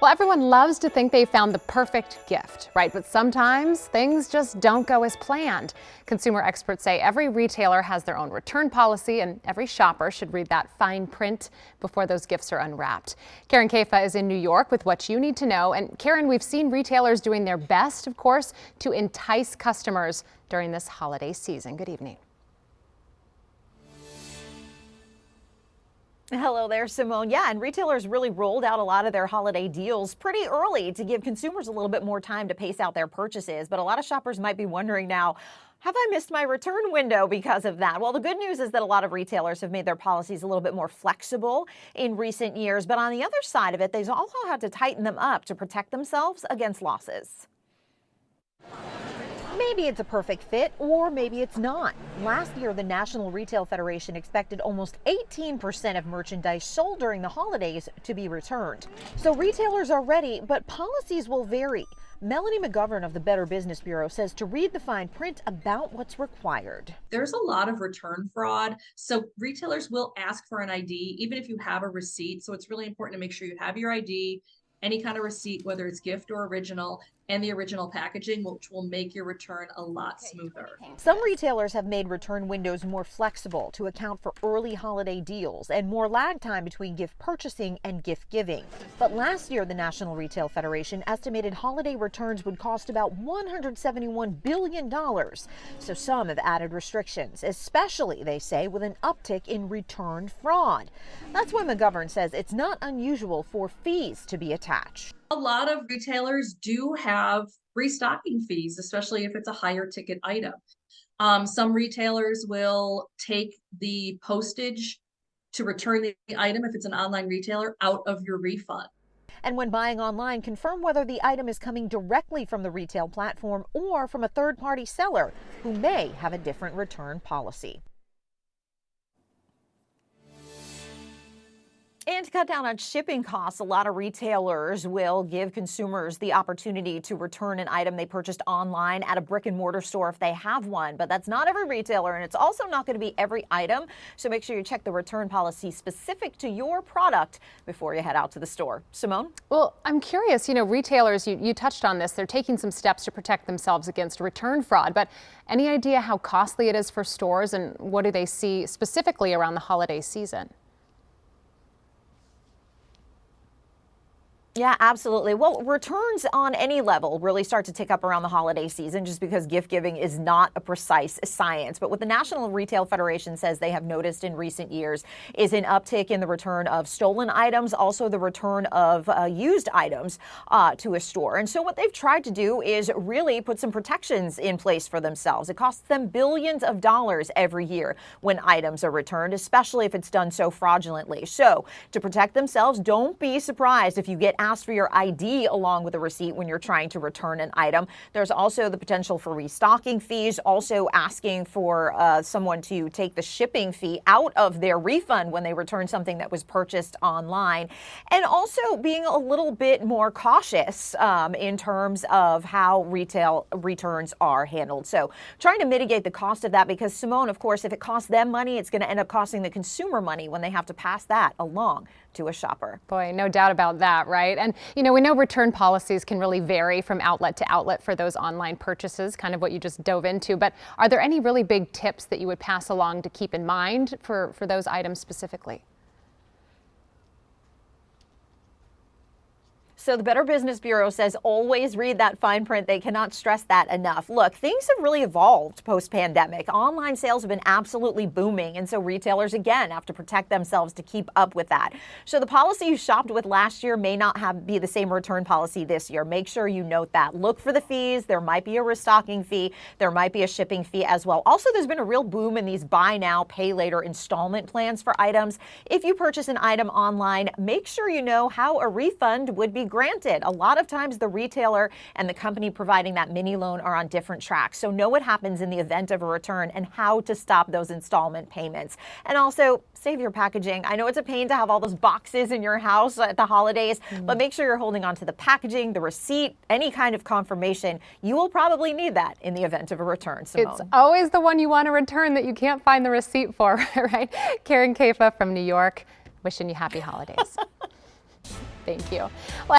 Well, everyone loves to think they found the perfect gift, right? But sometimes things just don't go as planned. Consumer experts say every retailer has their own return policy, and every shopper should read that fine print before those gifts are unwrapped. Karen Caifa is in New York with what you need to know. And Karen, we've seen retailers doing their best, of course, to entice customers during this holiday season. Good evening. Hello there, Simone. Yeah, and retailers really rolled out a lot of their holiday deals pretty early to give consumers a little bit more time to pace out their purchases. But a lot of shoppers might be wondering now, have I missed my return window because of that? Well, the good news is that a lot of retailers have made their policies a little bit more flexible in recent years. But on the other side of it, they've also had to tighten them up to protect themselves against losses. Maybe it's a perfect fit, or maybe it's not. Last year, the National Retail Federation expected almost 18% of merchandise sold during the holidays to be returned. So retailers are ready, but policies will vary. Melanie McGovern of the Better Business Bureau says to read the fine print about what's required. There's a lot of return fraud, so retailers will ask for an ID, even if you have a receipt. So it's really important to make sure you have your ID, any kind of receipt, whether it's gift or original, and the original packaging, which will make your return a lot smoother. Some retailers have made return windows more flexible to account for early holiday deals and more lag time between gift purchasing and gift giving. But last year, the National Retail Federation estimated holiday returns would cost about $171 billion. So some have added restrictions, especially, they say, with an uptick in return fraud. That's why McGovern says it's not unusual for fees to be attached. A lot of retailers do have restocking fees, especially if it's a higher ticket item. Some retailers will take the postage to return the item, if it's an online retailer, out of your refund. And when buying online, confirm whether the item is coming directly from the retail platform or from a third-party seller who may have a different return policy. And to cut down on shipping costs, a lot of retailers will give consumers the opportunity to return an item they purchased online at a brick and mortar store if they have one. But that's not every retailer, and it's also not going to be every item. So make sure you check the return policy specific to your product before you head out to the store. Simone? Well, I'm curious, retailers, you touched on this, they're taking some steps to protect themselves against return fraud. But any idea how costly it is for stores, and what do they see specifically around the holiday season? Yeah, absolutely. Well, returns on any level really start to tick up around the holiday season just because gift giving is not a precise science. But what the National Retail Federation says they have noticed in recent years is an uptick in the return of stolen items, also the return of used items to a store. And so what they've tried to do is really put some protections in place for themselves. It costs them billions of dollars every year when items are returned, especially if it's done so fraudulently. So to protect themselves, don't be surprised if you get asked for your ID along with a receipt when you're trying to return an item. There's also the potential for restocking fees, also asking for someone to take the shipping fee out of their refund when they return something that was purchased online, and also being a little bit more cautious in terms of how retail returns are handled. So trying to mitigate the cost of that, because Simone, of course, if it costs them money, it's going to end up costing the consumer money when they have to pass that along to a shopper. Boy, no doubt about that, right? And, we know return policies can really vary from outlet to outlet for those online purchases, kind of what you just dove into. But are there any really big tips that you would pass along to keep in mind for those items specifically? So the Better Business Bureau says always read that fine print. They cannot stress that enough. Look, things have really evolved post-pandemic. Online sales have been absolutely booming, and so retailers, again, have to protect themselves to keep up with that. So the policy you shopped with last year may not be the same return policy this year. Make sure you note that. Look for the fees. There might be a restocking fee. There might be a shipping fee as well. Also, there's been a real boom in these buy now, pay later installment plans for items. If you purchase an item online, make sure you know how a refund would be granted. A lot of times the retailer and the company providing that mini loan are on different tracks. So know what happens in the event of a return and how to stop those installment payments. And also save your packaging. I know it's a pain to have all those boxes in your house at the holidays, but make sure you're holding on to the packaging, the receipt, any kind of confirmation. You will probably need that in the event of a return, Simone. It's always the one you want to return that you can't find the receipt for, right? Karen Caifa from New York, wishing you happy holidays. Thank you.